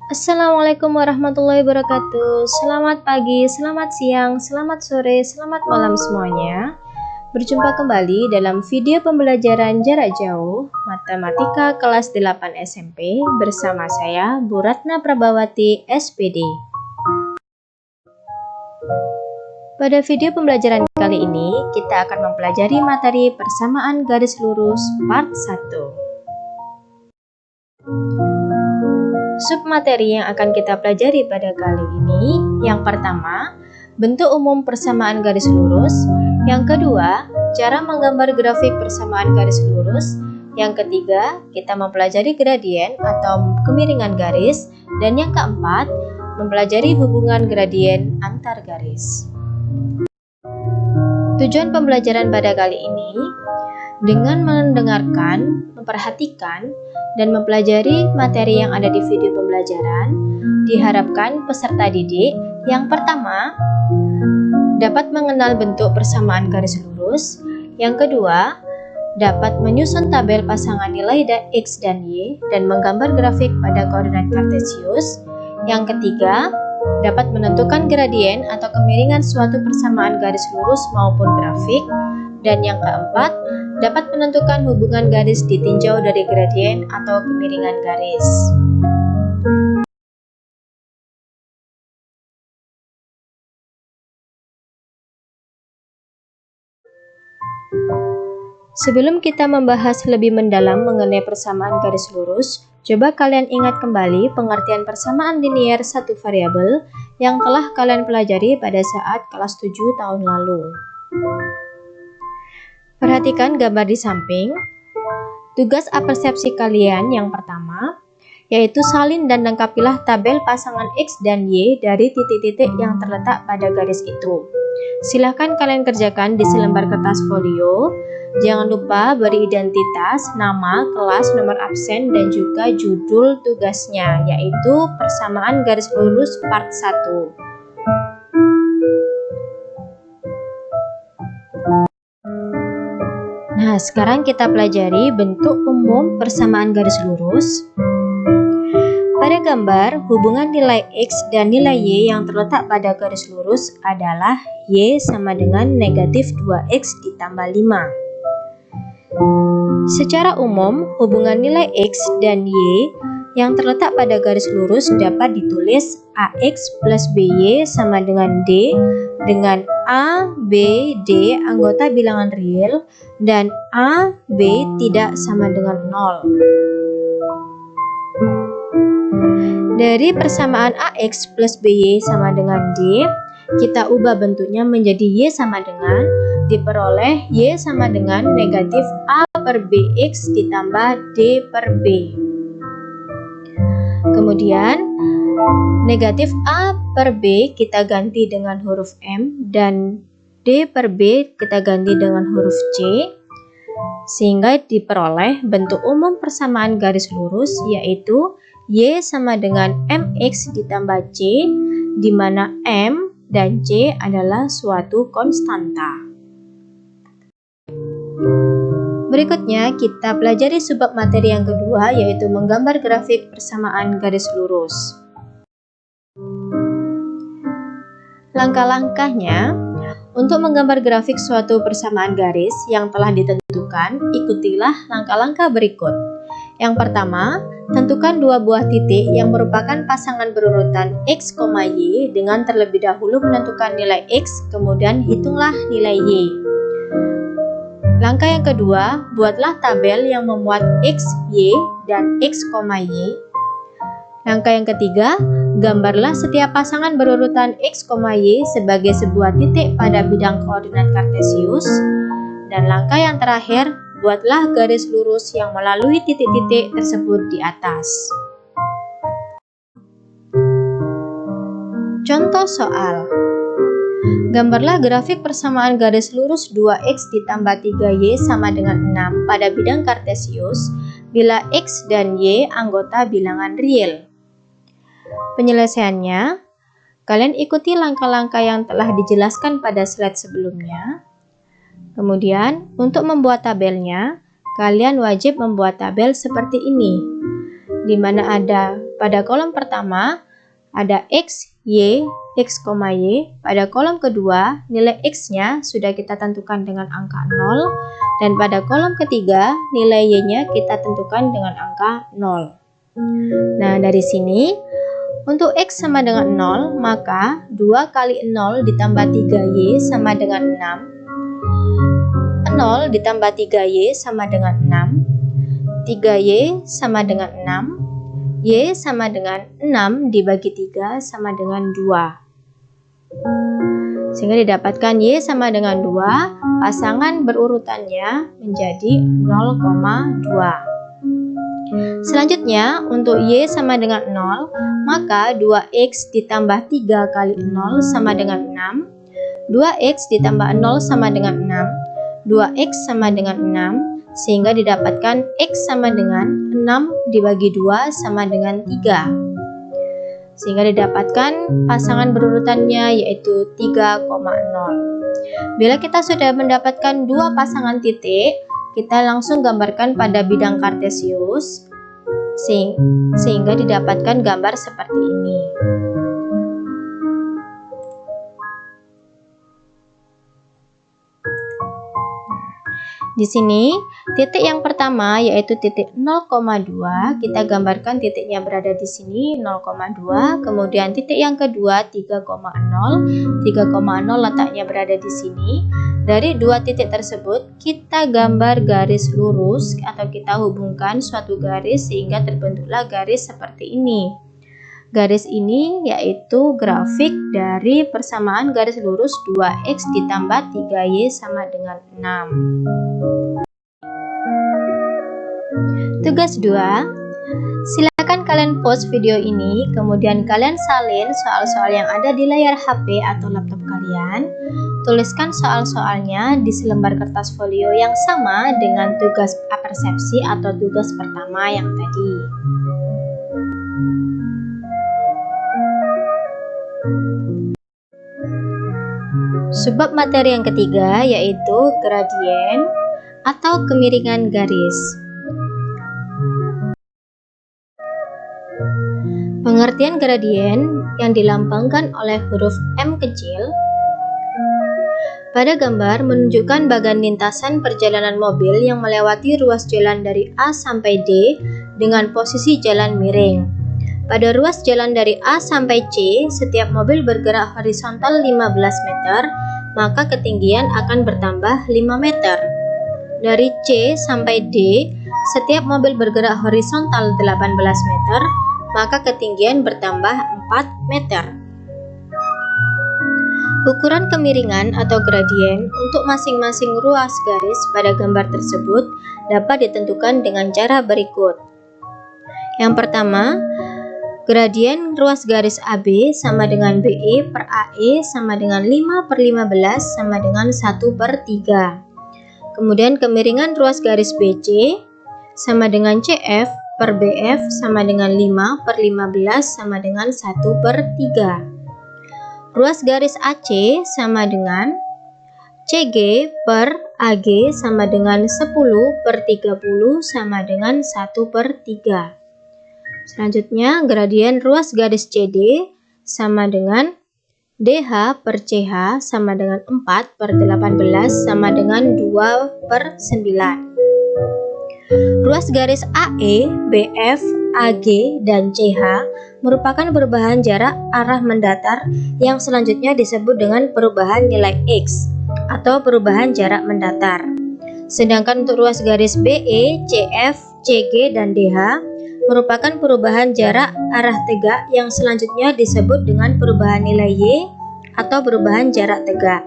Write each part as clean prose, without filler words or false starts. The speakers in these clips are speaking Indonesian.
Assalamualaikum warahmatullahi wabarakatuh. Selamat pagi, selamat siang, selamat sore, selamat malam semuanya. Berjumpa kembali dalam video pembelajaran jarak jauh Matematika kelas 8 SMP bersama saya Bu Ratna Prabawati, SPD. Pada video pembelajaran kali ini, kita akan mempelajari materi persamaan garis lurus part 1. Submateri yang akan kita pelajari pada kali ini, yang pertama, bentuk umum persamaan garis lurus, yang kedua, cara menggambar grafik persamaan garis lurus, yang ketiga, kita mempelajari gradien atau kemiringan garis, dan yang keempat, mempelajari hubungan gradien antar garis. Tujuan pembelajaran pada kali ini, dengan mendengarkan, memperhatikan, dan mempelajari materi yang ada di video pembelajaran, diharapkan peserta didik yang pertama dapat mengenal bentuk persamaan garis lurus, yang kedua dapat menyusun tabel pasangan nilai X dan Y dan menggambar grafik pada koordinat kartesius, yang ketiga dapat menentukan gradien atau kemiringan suatu persamaan garis lurus maupun grafik, dan yang keempat dapat menentukan hubungan garis ditinjau dari gradien atau kemiringan garis. Sebelum kita membahas lebih mendalam mengenai persamaan garis lurus, coba kalian ingat kembali pengertian persamaan linier satu variabel yang telah kalian pelajari pada saat kelas 7 tahun lalu. Perhatikan gambar di samping. Tugas apersepsi kalian yang pertama, yaitu salin dan lengkapilah tabel pasangan X dan Y dari titik-titik yang terletak pada garis itu. Silahkan kalian kerjakan di selembar kertas folio. Jangan lupa beri identitas, nama, kelas, nomor absen, dan juga judul tugasnya, yaitu persamaan garis lurus part 1. Nah, sekarang kita pelajari bentuk umum persamaan garis lurus. Pada gambar, hubungan nilai X dan nilai Y yang terletak pada garis lurus adalah Y sama dengan negatif 2X ditambah 5. Secara umum, hubungan nilai X dan Y yang terletak pada garis lurus dapat ditulis AX plus BY sama dengan D, dengan A, B, D anggota bilangan real, dan A, B tidak sama dengan 0. Dari persamaan AX plus BY sama dengan D, kita ubah bentuknya menjadi Y sama dengan, diperoleh Y sama dengan negatif A per BX ditambah D per B. Kemudian, negatif A per B kita ganti dengan huruf M dan D per B kita ganti dengan huruf C, sehingga diperoleh bentuk umum persamaan garis lurus yaitu Y sama dengan MX ditambah C, di mana M dan C adalah suatu konstanta. Berikutnya, kita pelajari subbab materi yang kedua, yaitu menggambar grafik persamaan garis lurus. Langkah-langkahnya, untuk menggambar grafik suatu persamaan garis yang telah ditentukan, ikutilah langkah-langkah berikut. Yang pertama, tentukan dua buah titik yang merupakan pasangan berurutan X, Y dengan terlebih dahulu menentukan nilai X, kemudian hitunglah nilai Y. Langkah yang kedua, buatlah tabel yang memuat X, Y, dan X, Y. Langkah yang ketiga, gambarlah setiap pasangan berurutan X, Y sebagai sebuah titik pada bidang koordinat kartesius. Dan langkah yang terakhir, buatlah garis lurus yang melalui titik-titik tersebut di atas. Contoh soal. Gambarlah grafik persamaan garis lurus 2X ditambah 3Y sama dengan 6 pada bidang kartesius bila X dan Y anggota bilangan real. Penyelesaiannya, kalian ikuti langkah-langkah yang telah dijelaskan pada slide sebelumnya. Kemudian, untuk membuat tabelnya, kalian wajib membuat tabel seperti ini. di mana ada pada kolom pertama ada X, Y, X, Y. Pada kolom kedua, nilai X-nya sudah kita tentukan dengan angka 0. Dan pada kolom ketiga, nilai Y-nya kita tentukan dengan angka 0. Nah, dari sini, untuk X sama dengan 0, maka 2 kali 0 ditambah 3Y sama dengan 6. 0 ditambah 3Y sama dengan 6. 3Y sama dengan 6. Y sama dengan 6 dibagi 3 sama dengan 2. Sehingga didapatkan Y sama dengan 2, pasangan berurutannya menjadi 0,2. Selanjutnya, untuk Y sama dengan 0, maka 2X ditambah 3 kali 0 sama dengan 6. 2X ditambah 0 sama dengan 6. 2X sama dengan 6. Sehingga didapatkan X sama dengan 6 dibagi 2 sama dengan 3. Sehingga didapatkan pasangan berurutannya yaitu 3,0. Bila kita sudah mendapatkan dua pasangan titik, kita langsung gambarkan pada bidang kartesius sehingga didapatkan gambar seperti ini. Di sini, titik yang pertama yaitu titik 0,2, kita gambarkan titiknya berada di sini 0,2, kemudian titik yang kedua 3,0, 3,0 letaknya berada di sini. Dari dua titik tersebut, kita gambar garis lurus atau kita hubungkan suatu garis sehingga terbentuklah garis seperti ini. Garis ini yaitu grafik dari persamaan garis lurus 2X ditambah 3Y sama dengan 6. Tugas 2, silakan kalian pause video ini, kemudian kalian salin soal-soal yang ada di layar HP atau laptop kalian. Tuliskan soal-soalnya di selembar kertas folio yang sama dengan tugas persepsi atau tugas pertama yang tadi. Subbab materi yang ketiga yaitu gradien atau kemiringan garis. Pengertian gradien yang dilambangkan oleh huruf M kecil pada gambar menunjukkan bagan lintasan perjalanan mobil yang melewati ruas jalan dari A sampai D dengan posisi jalan miring. Pada ruas jalan dari A sampai C, setiap mobil bergerak horizontal 15 meter, maka ketinggian akan bertambah 5 meter. Dari C sampai D, setiap mobil bergerak horizontal 18 meter, maka ketinggian bertambah 4 meter. Ukuran kemiringan atau gradien untuk masing-masing ruas garis pada gambar tersebut dapat ditentukan dengan cara berikut. Yang pertama, gradien ruas garis AB sama dengan BE per AE sama dengan 5/15 sama dengan 1/3. Kemudian kemiringan ruas garis BC sama dengan CF per BF sama dengan 5/15 sama dengan 1/3. Ruas garis AC sama dengan CG per AG sama dengan 10/30 sama dengan 1/3. Selanjutnya, gradien ruas garis CD sama dengan DH per CH sama dengan 4/18 sama dengan 2/9. Ruas garis AE, BF, AG, dan CH merupakan perubahan jarak arah mendatar yang selanjutnya disebut dengan perubahan nilai X atau perubahan jarak mendatar. Sedangkan untuk ruas garis BE, CF, CG, dan DH merupakan perubahan jarak arah tegak yang selanjutnya disebut dengan perubahan nilai Y atau perubahan jarak tegak.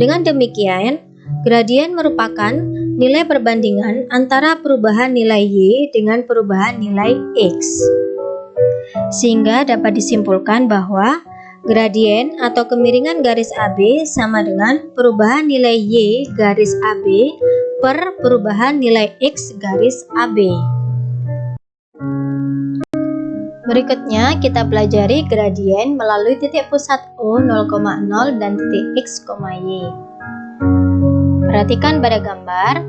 Dengan demikian, gradien merupakan nilai perbandingan antara perubahan nilai Y dengan perubahan nilai X. Sehingga dapat disimpulkan bahwa gradien atau kemiringan garis AB sama dengan perubahan nilai Y garis AB per perubahan nilai X garis AB. Berikutnya kita pelajari gradien melalui titik pusat O 0,0 dan titik X, Y. Perhatikan pada gambar.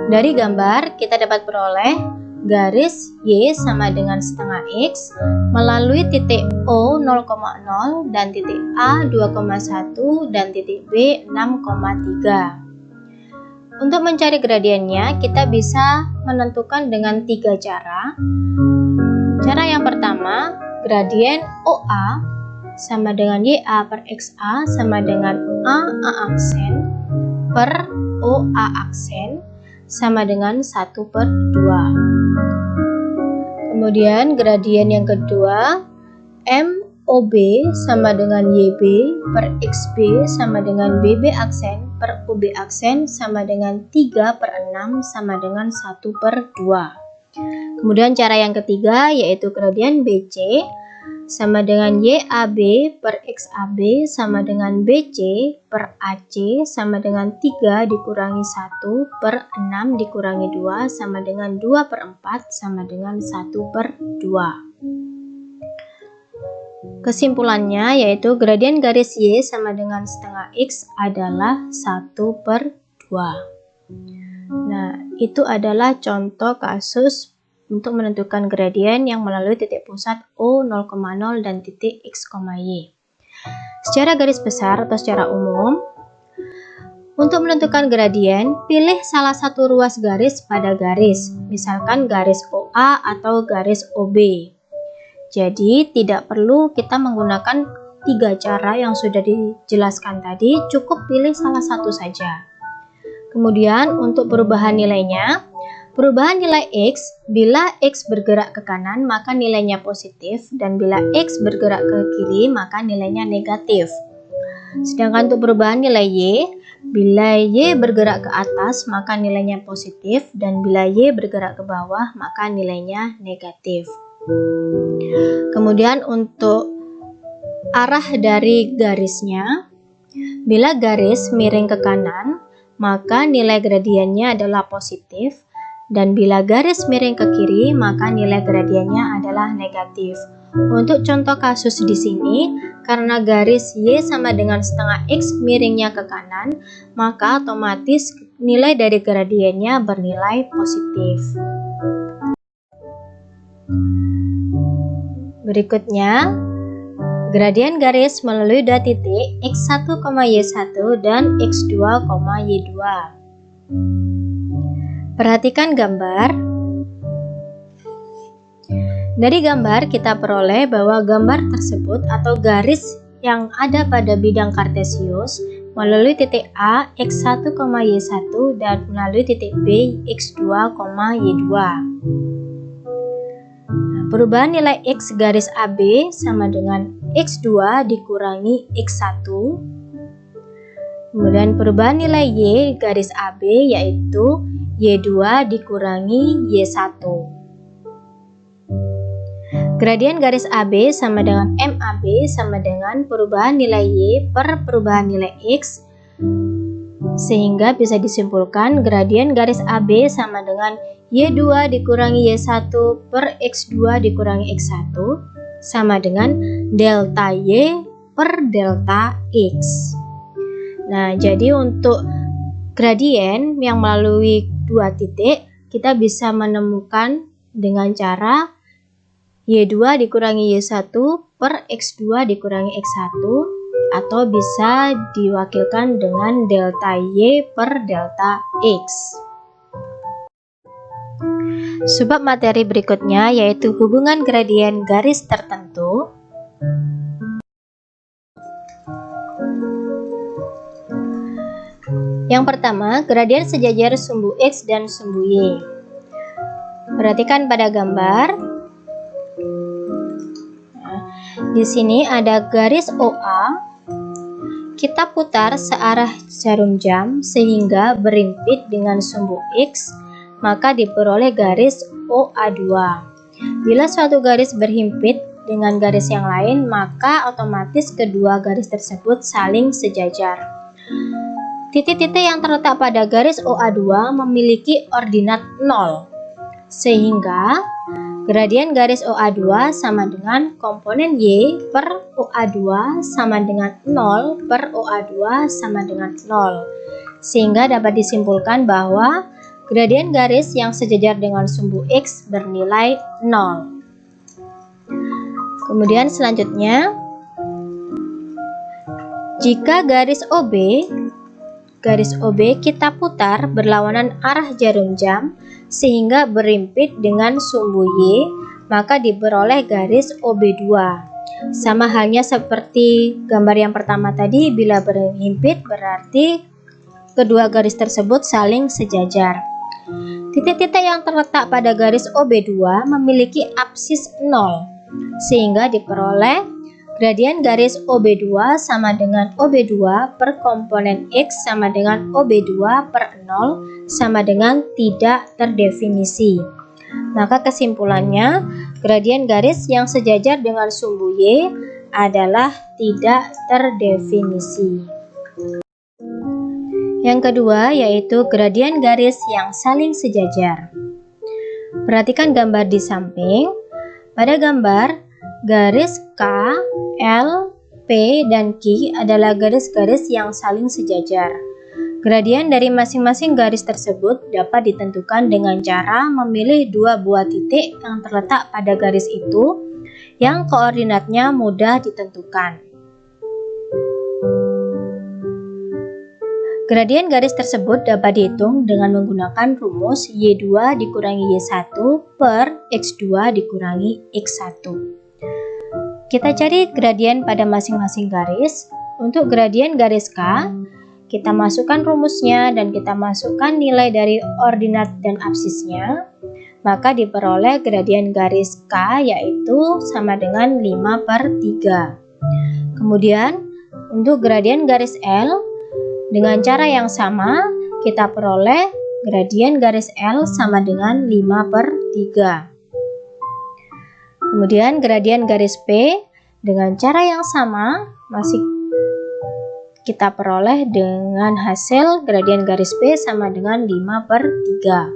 Dari gambar kita dapat peroleh garis Y sama dengan setengah X melalui titik O 0,0 dan titik A 2,1 dan titik B 6,3. Untuk mencari gradiennya kita bisa menentukan dengan 3 cara. Cara yang pertama, gradien OA sama dengan YA per XA sama dengan AA aksen per OA aksen sama dengan 1/2. Kemudian gradien yang kedua, MOB sama dengan YB per XB sama dengan BB aksen per UB aksen sama dengan 3/6 sama dengan 1/2. Kemudian cara yang ketiga yaitu gradien BC sama dengan YAB per XAB sama dengan BC per AC sama dengan 3 dikurangi 1/6 dikurangi 2 sama dengan 2/4 sama dengan 1/2. Kesimpulannya yaitu gradien garis Y sama dengan setengah X adalah 1/2. Nah, itu adalah contoh kasus untuk menentukan gradien yang melalui titik pusat O 0,0 dan titik X, Y. Secara garis besar atau secara umum, untuk menentukan gradien, pilih salah satu ruas garis pada garis, misalkan garis OA atau garis OB. Jadi, tidak perlu kita menggunakan 3 cara yang sudah dijelaskan tadi, cukup pilih salah satu saja. Kemudian untuk perubahan nilainya, perubahan nilai X, bila X bergerak ke kanan maka nilainya positif dan bila X bergerak ke kiri maka nilainya negatif. Sedangkan untuk perubahan nilai Y, bila Y bergerak ke atas maka nilainya positif dan bila Y bergerak ke bawah maka nilainya negatif. Kemudian untuk arah dari garisnya, bila garis miring ke kanan maka nilai gradiennya adalah positif dan bila garis miring ke kiri maka nilai gradiennya adalah negatif. Untuk contoh kasus di sini, karena garis Y sama dengan setengah X miringnya ke kanan, maka otomatis nilai dari gradiennya bernilai positif. Berikutnya, gradien garis melalui 2 titik X1, Y1 dan X2, Y2. Perhatikan gambar. Dari gambar kita peroleh bahwa gambar tersebut atau garis yang ada pada bidang kartesius melalui titik A X1, Y1 dan melalui titik B X2, Y2. Perubahan nilai X garis AB sama dengan X2 dikurangi X1. Kemudian perubahan nilai Y garis AB yaitu Y2 dikurangi Y1. Gradien garis AB sama dengan MAB sama dengan perubahan nilai Y per perubahan nilai X, sehingga bisa disimpulkan gradien garis AB sama dengan Y2 dikurangi Y1 per X2 dikurangi X1 sama dengan delta Y per delta X. Nah, jadi untuk gradien yang melalui 2 titik, kita bisa menemukan dengan cara Y2 dikurangi Y1 per X2 dikurangi X1 atau bisa diwakilkan dengan delta Y per delta X. Subbab materi berikutnya yaitu hubungan gradien garis tertentu. Yang pertama, gradien sejajar sumbu X dan sumbu Y. Perhatikan pada gambar. Nah, di sini ada garis OA. Kita putar searah jarum jam sehingga berimpit dengan sumbu X, maka diperoleh garis OA2. Bila suatu garis berhimpit dengan garis yang lain, maka otomatis kedua garis tersebut saling sejajar. Titik-titik yang terletak pada garis OA2 memiliki ordinat 0, sehingga gradien garis OA2 sama dengan komponen Y per OA2 sama dengan 0 per OA2 sama dengan 0. Sehingga dapat disimpulkan bahwa gradien garis yang sejajar dengan sumbu X bernilai 0. Kemudian selanjutnya, jika garis OB kita putar berlawanan arah jarum jam sehingga berimpit dengan sumbu Y, maka diperoleh garis OB2. Sama halnya seperti gambar yang pertama tadi, bila berimpit berarti kedua garis tersebut saling sejajar. Titik-titik yang terletak pada garis OB2 memiliki apsis 0, sehingga diperoleh gradien garis OB2 sama dengan OB2 per komponen X sama dengan OB2 per 0 sama dengan tidak terdefinisi. Maka kesimpulannya, gradien garis yang sejajar dengan sumbu Y adalah tidak terdefinisi. Yang kedua yaitu gradien garis yang saling sejajar. Perhatikan gambar di samping. Pada gambar, garis K, L, P, dan Q adalah garis-garis yang saling sejajar. Gradien dari masing-masing garis tersebut dapat ditentukan dengan cara memilih dua buah titik yang terletak pada garis itu yang koordinatnya mudah ditentukan. Gradien garis tersebut dapat dihitung dengan menggunakan rumus Y2 dikurangi Y1 per X2 dikurangi X1. Kita cari gradien pada masing-masing garis. Untuk gradien garis K, kita masukkan rumusnya dan kita masukkan nilai dari ordinat dan absisnya. Maka diperoleh gradien garis K yaitu sama dengan 5/3. Kemudian untuk gradien garis L, dengan cara yang sama, kita peroleh gradien garis L sama dengan 5/3. Kemudian gradien garis P, dengan cara yang sama, masih kita peroleh dengan hasil gradien garis P sama dengan 5/3.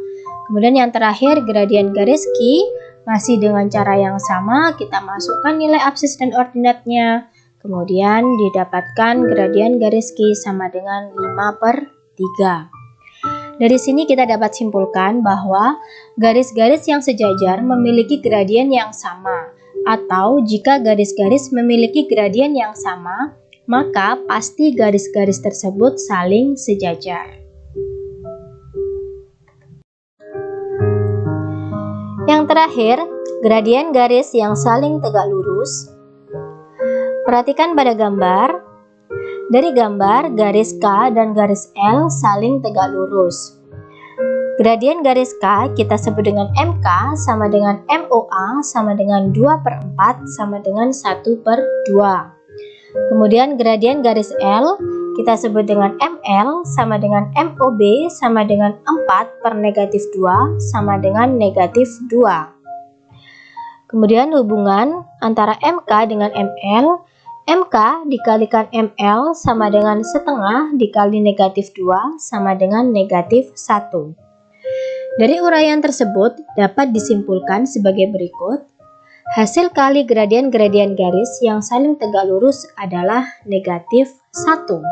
Kemudian yang terakhir, gradien garis Q, masih dengan cara yang sama, kita masukkan nilai absis dan ordinatnya. Kemudian didapatkan gradien garis Q sama dengan 5/3. Dari sini kita dapat simpulkan bahwa garis-garis yang sejajar memiliki gradien yang sama, atau jika garis-garis memiliki gradien yang sama, maka pasti garis-garis tersebut saling sejajar. Yang terakhir, gradien garis yang saling tegak lurus. Perhatikan pada gambar. Dari gambar, garis K dan garis L saling tegak lurus. Gradien garis K kita sebut dengan MK sama dengan MOA sama dengan 2/4 sama dengan 1/2. Kemudian gradien garis L kita sebut dengan ML sama dengan MOB sama dengan 4/-2 sama dengan -2. Kemudian hubungan antara MK dengan ML, MK dikalikan ML sama dengan setengah dikali -2 sama dengan -1. Dari uraian tersebut dapat disimpulkan sebagai berikut. Hasil kali gradien-gradien garis yang saling tegak lurus adalah -1.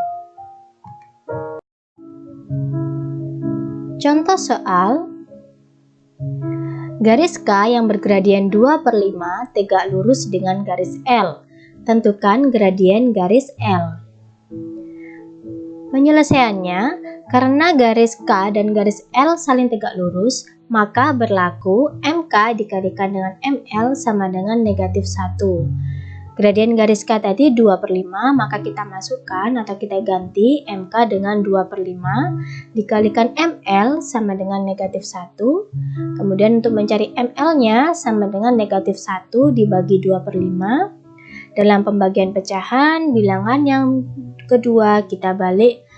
Contoh soal. Garis K yang bergradien 2/5 tegak lurus dengan garis L. Tentukan gradien garis L. Penyelesaiannya, karena garis K dan garis L saling tegak lurus, maka berlaku MK dikalikan dengan ML sama dengan -1. Gradien garis K tadi 2/5, maka kita masukkan atau kita ganti MK dengan 2/5 dikalikan ML sama dengan -1. Kemudian untuk mencari ML-nya sama dengan -1 dibagi 2/5. Dalam pembagian pecahan, bilangan yang kedua kita balik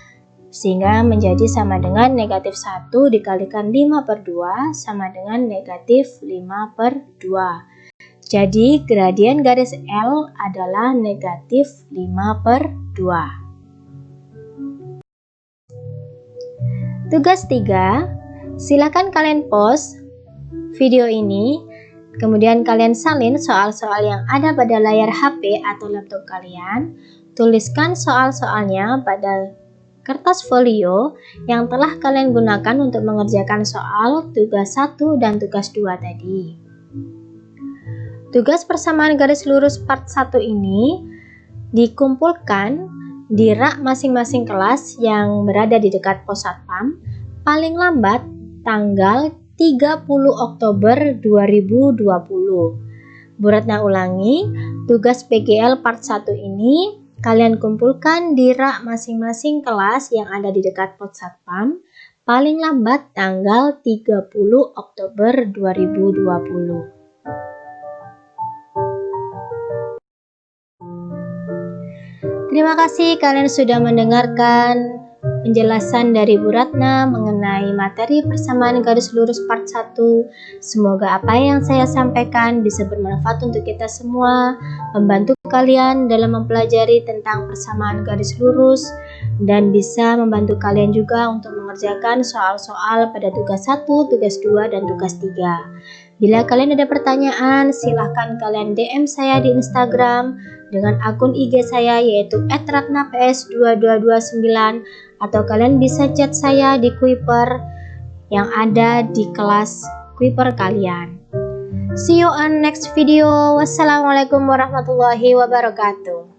sehingga menjadi sama dengan -1 dikalikan 5/2 sama dengan -5/2. Jadi gradien garis L adalah -5/2. Tugas 3, silakan kalian pause video ini. Kemudian kalian salin soal-soal yang ada pada layar HP atau laptop kalian. Tuliskan soal-soalnya pada kertas folio yang telah kalian gunakan untuk mengerjakan soal tugas 1 dan tugas 2 tadi. Tugas persamaan garis lurus part 1 ini dikumpulkan di rak masing-masing kelas yang berada di dekat pos satpam paling lambat tanggal 30 Oktober 2020. Bu Ratna ulangi, tugas PGL part 1 ini kalian kumpulkan di rak masing-masing kelas yang ada di dekat pos satpam paling lambat tanggal 30 Oktober 2020. Terima kasih kalian sudah mendengarkan penjelasan dari Bu Ratna mengenai materi persamaan garis lurus part 1. Semoga apa yang saya sampaikan bisa bermanfaat untuk kita semua, membantu kalian dalam mempelajari tentang persamaan garis lurus, dan bisa membantu kalian juga untuk mengerjakan soal-soal pada tugas 1, tugas 2, dan tugas 3. Bila kalian ada pertanyaan, silahkan kalian DM saya di Instagram dengan akun IG saya yaitu @ratnaps2229, atau kalian bisa chat saya di Kuiper yang ada di kelas Kuiper kalian. See you on next video. Wassalamualaikum warahmatullahi wabarakatuh.